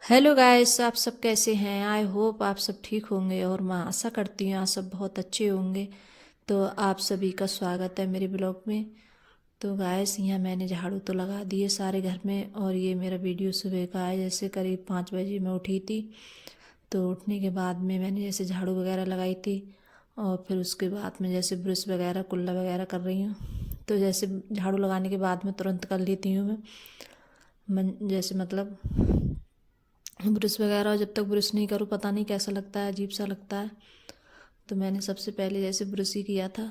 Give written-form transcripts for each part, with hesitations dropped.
Hello guys, आप सब कैसे हैं? आई होप आप सब ठीक होंगे और मैं आशा करती हूँ आप सब बहुत अच्छे होंगे। तो आप सभी का स्वागत है मेरे ब्लॉग में। तो गाइस, यहाँ मैंने झाड़ू तो लगा दिए सारे घर में और ये मेरा वीडियो सुबह का है। जैसे करीब 5 बजे मैं उठी थी। तो उठने के बाद में मैंने जैसे झाड़ू वगैरह लगाई थी और फिर उसके बाद में जैसे ब्रश वगैरह कुल्ला वगैरह कर रही हूँ। तो जैसे झाड़ू लगाने के बाद में तुरंत कर लेती हूँ मैं जैसे मतलब ब्रश वगैरह। जब तक ब्रश नहीं करूँ पता नहीं कैसा लगता है, अजीब सा लगता है। तो मैंने सबसे पहले जैसे ब्रश ही किया था,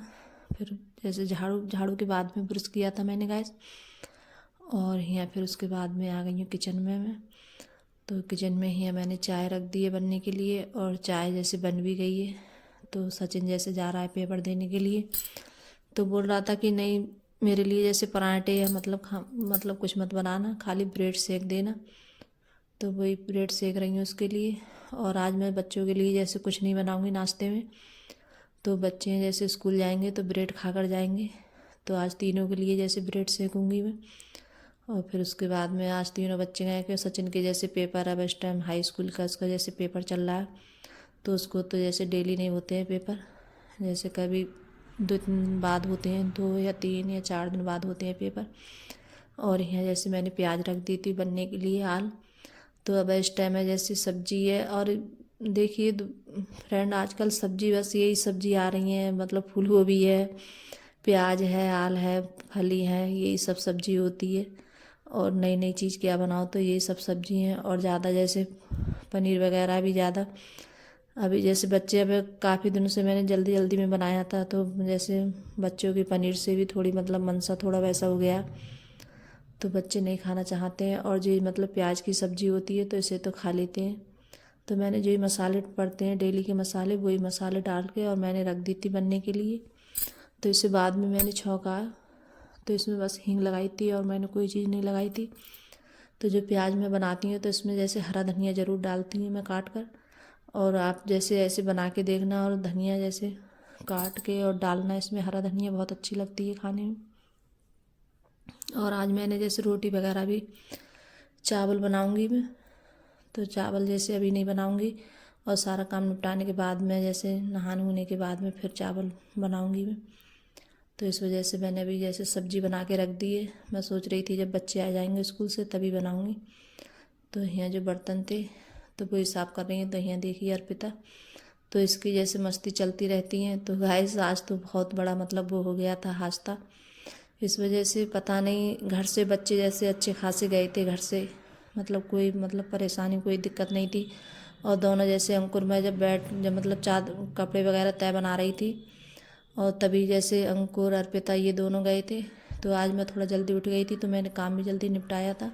फिर जैसे झाड़ू झाड़ू के बाद में ब्रश किया था मैंने गैस। और यहाँ फिर उसके बाद में आ गई हूँ किचन में मैं। तो किचन में ही मैंने चाय रख दी है बनने के लिए और चाय जैसे बन भी गई है। तो सचिन जैसे जा रहा है पेपर देने के लिए, तो बोल रहा था कि नहीं, मेरे लिए जैसे पराठे या मतलब कुछ मत बनाना, खाली ब्रेड सेक देना। तो वही ब्रेड सेक रही हूँ उसके लिए। और आज मैं बच्चों के लिए जैसे कुछ नहीं बनाऊँगी नाश्ते में। तो बच्चे जैसे स्कूल जाएंगे तो ब्रेड खाकर जाएंगे। तो आज तीनों के लिए जैसे ब्रेड सेकूँगी मैं। और फिर उसके बाद में आज तीनों बच्चे गए कि सचिन के जैसे पेपर है इस टाइम, हाई स्कूल का उसका जैसे पेपर चल रहा है। तो उसको तो जैसे डेली नहीं होते हैं पेपर, जैसे कभी 2 दिन बाद होते हैं, 2 या 3 या 4 दिन बाद होते हैं पेपर। और यहाँ जैसे मैंने प्याज रख दी थी बनने के लिए आल। तो अब इस टाइम में जैसे सब्जी है। और देखिए फ्रेंड, आजकल सब्जी बस यही सब्जी आ रही है, मतलब फूल गोभी है, प्याज है, आल है, फली है, यही सब सब्जी होती है। और नई नई चीज़ क्या बनाओ तो यही सब सब्जी हैं। और ज़्यादा जैसे पनीर वगैरह भी ज़्यादा अभी जैसे बच्चे, अब काफ़ी दिनों से मैंने जल्दी जल्दी में बनाया था तो जैसे बच्चों की पनीर से भी थोड़ी मतलब मनसा थोड़ा वैसा हो गया। तो बच्चे नहीं खाना चाहते हैं। और जो मतलब प्याज की सब्ज़ी होती है तो इसे तो खा लेते हैं। तो मैंने जो ये मसाले पड़ते हैं डेली के मसाले, वही मसाले डाल के और मैंने रख दी थी बनने के लिए। तो इसे बाद में मैंने छौंका। तो इसमें बस हींग लगाई थी और मैंने कोई चीज़ नहीं लगाई थी। तो जो प्याज मैं बनाती हूँ तो इसमें जैसे हरा धनिया ज़रूर डालती हूँ मैं काट कर। और आप जैसे ऐसे बना के देखना, और धनिया जैसे काट के और डालना, इसमें हरा धनिया बहुत अच्छी लगती है खाने में। और आज मैंने जैसे रोटी वगैरह भी, चावल बनाऊंगी मैं। तो चावल जैसे अभी नहीं बनाऊंगी, और सारा काम निपटाने के बाद में जैसे नहाने होने के बाद में फिर चावल बनाऊंगी मैं। तो इस वजह से मैंने अभी जैसे सब्जी बना के रख दी है। मैं सोच रही थी जब बच्चे आ जाएंगे स्कूल से तभी बनाऊंगी। तो यहाँ जो बर्तन थे तो वही साफ़ कर रही हैं। तो यहाँ देखिए अर्पिता, तो इसकी जैसे मस्ती चलती रहती हैं। तो गाइस, आज तो बहुत बड़ा मतलब वो हो गया था हादसा। इस वजह से पता नहीं, घर से बच्चे जैसे अच्छे खासे गए थे घर से, मतलब कोई मतलब परेशानी कोई दिक्कत नहीं थी। और दोनों जैसे अंकुर, मैं जब मतलब चादर कपड़े वगैरह तय बना रही थी और तभी जैसे अंकुर अर्पिता ये दोनों गए थे। तो आज मैं थोड़ा जल्दी उठ गई थी तो मैंने काम भी जल्दी निपटाया था।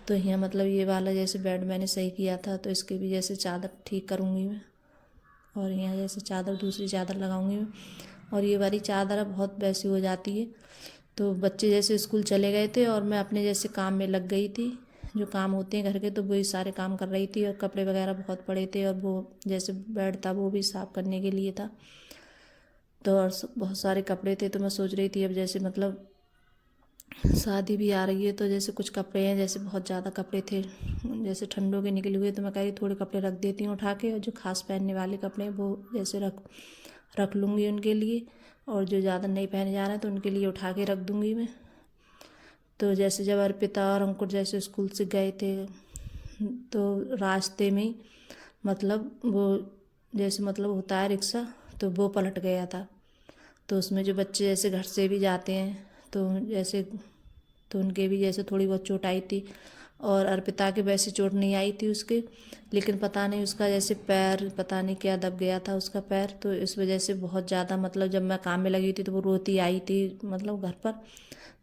तो यहाँ मतलब ये वाला जैसे बेड मैंने सही किया था तो इसके भी जैसे चादर ठीक करूँगी मैं। और यहाँ जैसे चादर, दूसरी चादर लगाऊंगी मैं। और ये वाली चादर अब बहुत वैसी हो जाती है। तो बच्चे जैसे स्कूल चले गए थे और मैं अपने जैसे काम में लग गई थी, जो काम होते हैं घर के, तो वही सारे काम कर रही थी। और कपड़े वगैरह बहुत पड़े थे और वो जैसे बेड था वो भी साफ़ करने के लिए था। तो और बहुत सारे कपड़े थे। तो मैं सोच रही थी अब जैसे मतलब शादी भी आ रही है तो जैसे कुछ कपड़े हैं, जैसे बहुत ज़्यादा कपड़े थे जैसे ठंडों के निकले हुए, तो मैं कह रही थोड़े कपड़े रख देती हूँ उठा के, और जो खास पहनने वाले कपड़े हैं वो जैसे रख रख लूँगी उनके लिए। और जो ज़्यादा नहीं पहने जा रहे हैं तो उनके लिए उठा के रख दूँगी मैं। तो जैसे जब अर्पिता और अंकुर जैसे स्कूल से गए थे तो रास्ते में मतलब वो जैसे मतलब होता है रिक्शा, तो वो पलट गया था। तो उसमें जो बच्चे जैसे घर से भी जाते हैं तो जैसे, तो उनके भी जैसे थोड़ी बहुत चोट आई थी। और अर्पिता के वैसे चोट नहीं आई थी उसके, लेकिन पता नहीं उसका जैसे पैर, पता नहीं क्या दब गया था उसका पैर। तो इस वजह से बहुत ज़्यादा मतलब जब मैं काम में लगी थी तो वो रोती आई थी मतलब घर पर।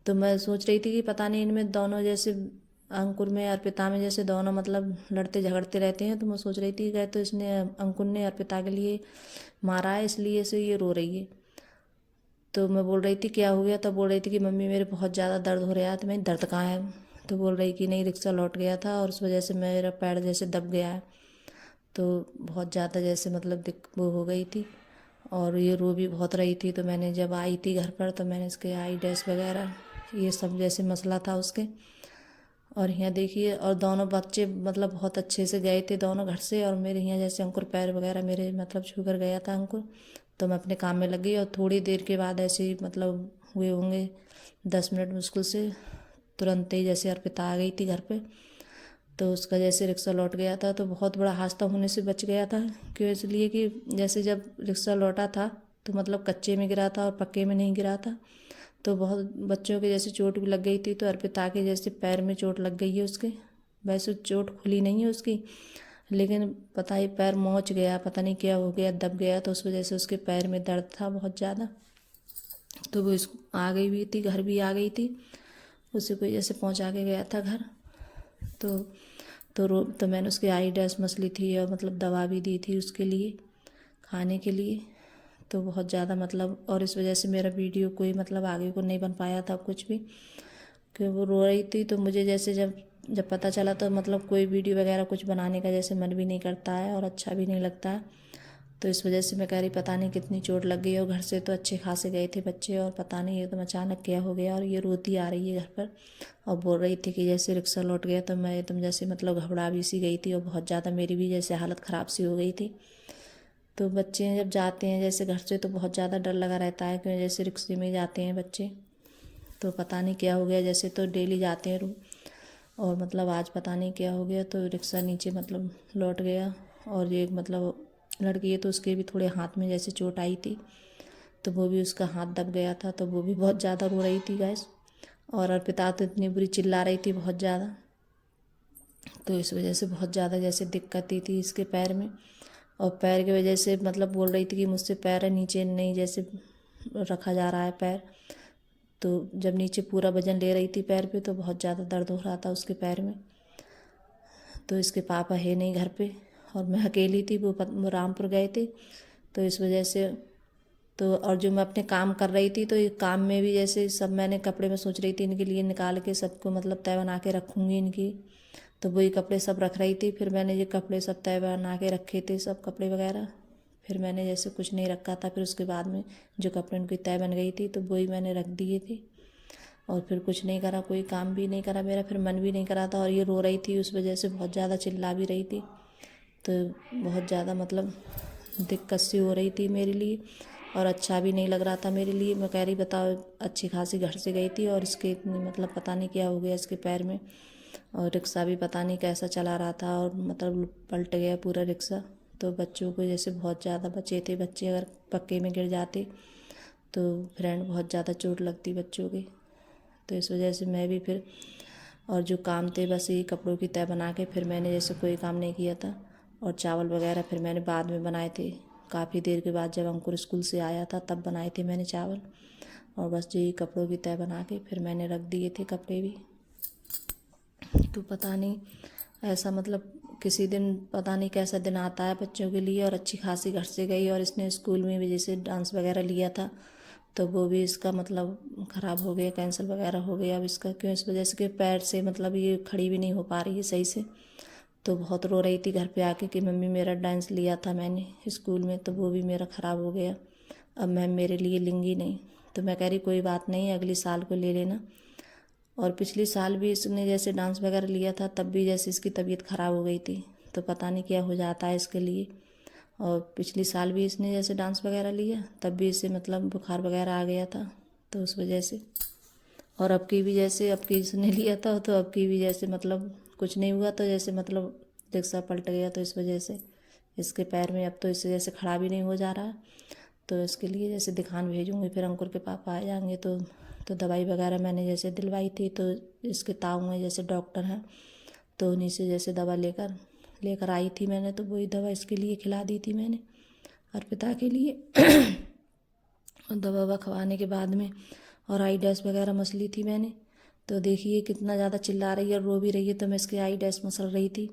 तो मैं सोच रही थी कि पता नहीं इनमें दोनों जैसे, अंकुर में अर्पिता में जैसे दोनों मतलब लड़ते झगड़ते रहते हैं। तो मैं सोच रही थी गए तो इसने अंकुर ने अर्पिता के लिए मारा है, इसलिए से ये रो रही है। तो मैं बोल रही थी क्या हो गया, तब बोल रही थी कि मम्मी मेरे बहुत ज़्यादा दर्द हो रहा है। तो मैं, दर्द कहाँ है? तो बोल रही कि नहीं, रिक्शा लौट गया था और उस वजह से मेरा पैर जैसे दब गया है। तो बहुत ज़्यादा जैसे मतलब दिक वो हो गई थी। और ये रो भी बहुत रही थी। तो मैंने जब आई थी घर पर तो मैंने इसके आई डैश वगैरह ये सब जैसे मसला था उसके, और यहाँ देखिए, और दोनों बच्चे मतलब बहुत अच्छे से गए थे दोनों घर से। और मेरे यहाँ जैसे अंकुर पैर वगैरह मेरे मतलब छू कर गया था अंकुर, तो मैं अपने काम में लग गई। और थोड़ी देर के बाद ऐसे ही मतलब हुए होंगे 10 मिनट मुश्किल से, तुरंत ही जैसे अर्पिता आ गई थी घर पे। तो उसका जैसे रिक्शा लौट गया था, तो बहुत बड़ा हादसा होने से बच गया था। क्यों? इसलिए कि जैसे जब रिक्शा लौटा था तो मतलब कच्चे में गिरा था और पक्के में नहीं गिरा था। तो बहुत बच्चों के जैसे चोट भी लग गई थी। तो अर्पिता के जैसे पैर में चोट लग गई है उसके। वैसे चोट खुली नहीं है उसकी, लेकिन पता ही पैर मोच गया, पता नहीं क्या हो गया, दब गया। तो उस वजह से उसके पैर में दर्द था बहुत ज़्यादा। तो वो इस आ गई भी थी, घर भी आ गई थी। उसी को जैसे पहुंचा के गया था घर। तो तो मैंने उसकी आई ड्रेस मसली थी और मतलब दवा भी दी थी उसके लिए खाने के लिए। तो बहुत ज़्यादा मतलब, और इस वजह से मेरा वीडियो कोई मतलब आगे को नहीं बन पाया था कुछ भी, कि वो रो रही थी। तो मुझे जैसे जब जब पता चला तो मतलब कोई वीडियो वगैरह कुछ बनाने का जैसे मन भी नहीं करता है और अच्छा भी नहीं लगता है। तो इस वजह से मैं कह रही पता नहीं कितनी चोट लग गई। और घर से तो अच्छे खासे गए थे बच्चे, और पता नहीं एकदम अचानक क्या हो गया। और ये रोती आ रही है घर पर और बोल रही थी कि जैसे रिक्शा लौट गया। तो मैं एकदम जैसे मतलब घबरा भी सी गई थी, और बहुत ज़्यादा मेरी भी जैसे हालत ख़राब सी हो गई थी। तो बच्चे जब जाते हैं जैसे घर से तो बहुत ज़्यादा डर लगा रहता है, क्योंकि जैसे रिक्शे में जाते हैं बच्चे। तो पता नहीं क्या हो गया, जैसे तो डेली जाते हैं और मतलब आज पता नहीं क्या हो गया। तो रिक्शा नीचे मतलब लौट गया। और ये मतलब लड़की है तो उसके भी थोड़े हाथ में जैसे चोट आई थी, तो वो भी उसका हाथ दब गया था। तो वो भी बहुत ज़्यादा रो रही थी गैस। और अर्पिता तो इतनी बुरी चिल्ला रही थी बहुत ज़्यादा। तो इस वजह से बहुत ज़्यादा जैसे दिक्कत ही थी इसके पैर में। और पैर की वजह से मतलब बोल रही थी कि मुझसे पैर नीचे नहीं जैसे रखा जा रहा है पैर। तो जब नीचे पूरा वजन ले रही थी पैर पे तो बहुत ज़्यादा दर्द हो रहा था उसके पैर में। तो इसके पापा है नहीं घर पे, और मैं अकेली थी। वो रामपुर गए थे। तो इस वजह से तो, और जो मैं अपने काम कर रही थी तो ये काम में भी जैसे सब मैंने कपड़े में सोच रही थी इनके लिए निकाल के सबको मतलब तय बना के रखूँगी इनकी। तो वही कपड़े सब रख रही थी। फिर मैंने ये कपड़े सब तय बना के रखे थे, सब कपड़े वगैरह। फिर मैंने जैसे कुछ नहीं रखा था। फिर उसके बाद में जो कपड़े उनकी तय बन गई थी तो वही मैंने रख दिए थे। और फिर कुछ नहीं करा, कोई काम भी नहीं करा मेरा। फिर मन भी नहीं करा था। और ये रो रही थी उस वजह से बहुत ज़्यादा चिल्ला भी रही थी। तो बहुत ज़्यादा मतलब दिक्कत सी हो रही थी मेरे लिए, और अच्छा भी नहीं लग रहा था मेरे लिए। मैं कह रही बताओ, अच्छी खासी घर से गई थी और इसके इतनी मतलब पता नहीं क्या हो गया इसके पैर में। और रिक्शा भी पता नहीं कैसा चला रहा था, और मतलब पलट गया पूरा रिक्शा। तो बच्चों को जैसे बहुत ज़्यादा बचे थे बच्चे, अगर पक्के में गिर जाते तो फ्रेंड बहुत ज़्यादा चोट लगती बच्चों की। तो इस वजह से मैं भी फिर, और जो काम थे बस यही कपड़ों की तय बना के फिर मैंने जैसे कोई काम नहीं किया था। और चावल वगैरह फिर मैंने बाद में बनाए थे, काफ़ी देर के बाद जब अंकुर स्कूल से आया था तब बनाए थे मैंने चावल। और बस यही कपड़ों की तय बना के फिर मैंने रख दिए थे कपड़े भी। तो पता नहीं ऐसा मतलब किसी दिन पता नहीं कैसा दिन आता है बच्चों के लिए। और अच्छी खासी घर से गई, और इसने स्कूल में भी जैसे डांस वगैरह लिया था तो वो भी इसका मतलब ख़राब हो गया, कैंसिल वगैरह हो गया अब इसका। क्यों? इस वजह से कि पैर से मतलब ये खड़ी भी नहीं हो पा रही है सही से। तो बहुत रो रही थी घर पे आके कि मम्मी मेरा डांस लिया था मैंने स्कूल में तो वो भी मेरा ख़राब हो गया, अब मैम मेरे लिए लेंगी नहीं। तो मैं कह रही कोई बात नहीं, अगले साल को ले लेना। और पिछले साल भी इसने जैसे डांस वगैरह लिया था तब भी जैसे इसकी तबीयत ख़राब हो गई थी। तो पता नहीं क्या हो जाता है इसके लिए। और पिछले साल भी इसने जैसे डांस वगैरह लिया तब भी इसे मतलब बुखार वगैरह आ गया था, तो उस वजह से। और अब की भी जैसे अब की इसने लिया था तो अब की भी जैसे मतलब कुछ नहीं हुआ, तो जैसे मतलब रिक्शा पलट गया तो इस वजह से इसके पैर में अब तो इससे जैसे खड़ा भी नहीं हो जा रहा। तो इसके लिए जैसे दिखाने भेजूँगी, फिर अंकुर के पापा आ जाएंगे तो दवाई वगैरह मैंने जैसे दिलवाई थी। तो इसके ताऊ में जैसे डॉक्टर हैं तो उन्हीं से जैसे दवा लेकर लेकर आई थी मैंने। तो वही दवा इसके लिए खिला दी थी मैंने अर्पिता के लिए। और दवा ववा खवाने के बाद में और आई डैश वगैरह मसली थी मैंने। तो देखिए कितना ज़्यादा चिल्ला रही है और रो भी रही है। तो मैं इसकी आई डैश मसल रही थी।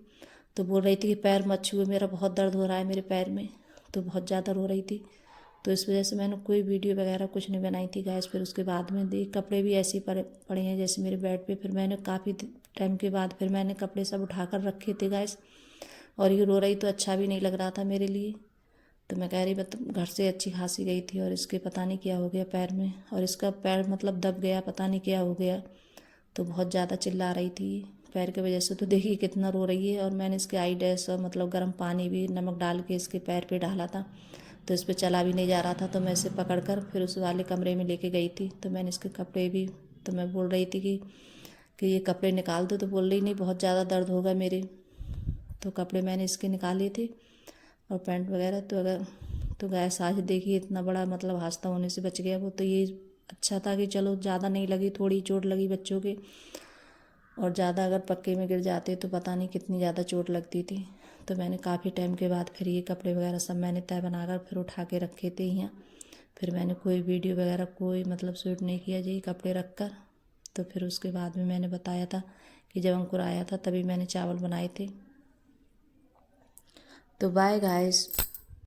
तो बोल रही थी कि पैर मत छुए, मेरा बहुत दर्द हो रहा है मेरे पैर में। तो बहुत ज़्यादा रो रही थी। तो इस वजह से मैंने कोई वीडियो वगैरह कुछ नहीं बनाई थी गैस। फिर उसके बाद में देख कपड़े भी ऐसे ही पड़े हैं जैसे मेरे बेड पे। फिर मैंने काफ़ी टाइम के बाद फिर मैंने कपड़े सब उठा कर रखे थे गैस। और ये रो रही तो अच्छा भी नहीं लग रहा था मेरे लिए। तो मैं कह रही मतलब घर से अच्छी खासी गई थी और इसके पता नहीं क्या हो गया पैर में, और इसका पैर मतलब दब गया, पता नहीं क्या हो गया। तो बहुत ज़्यादा चिल्ला रही थी पैर की वजह से। तो देखिए कितना रो रही है। और मैंने इसके आई ड्रेस और मतलब गर्म पानी भी नमक डाल के इसके पैर पे डाला था, तो इस पर चला भी नहीं जा रहा था। तो मैं इसे पकड़ कर फिर उस वाले कमरे में लेके गई थी। तो मैंने इसके कपड़े भी, तो मैं बोल रही थी कि ये कपड़े निकाल दो, तो बोल रही नहीं बहुत ज़्यादा दर्द होगा मेरे। तो कपड़े मैंने इसके निकाले थे और पैंट वगैरह। तो गैस आज देखिए इतना बड़ा मतलब हादसा होने से बच गया वो। तो ये अच्छा था कि चलो ज़्यादा नहीं लगी, थोड़ी चोट लगी बच्चों के, और ज़्यादा अगर पक्के में गिर जाते तो पता नहीं कितनी ज़्यादा चोट लगती थी। तो मैंने काफ़ी टाइम के बाद फिर ये कपड़े वगैरह सब मैंने तय बनाकर फिर उठा के रखे थे यहाँ। फिर मैंने कोई वीडियो वगैरह कोई मतलब शूट नहीं किया जी कपड़े रख कर। तो फिर उसके बाद में मैंने बताया था कि जब अंकुर आया था तभी मैंने चावल बनाए थे। तो बाय गाइस।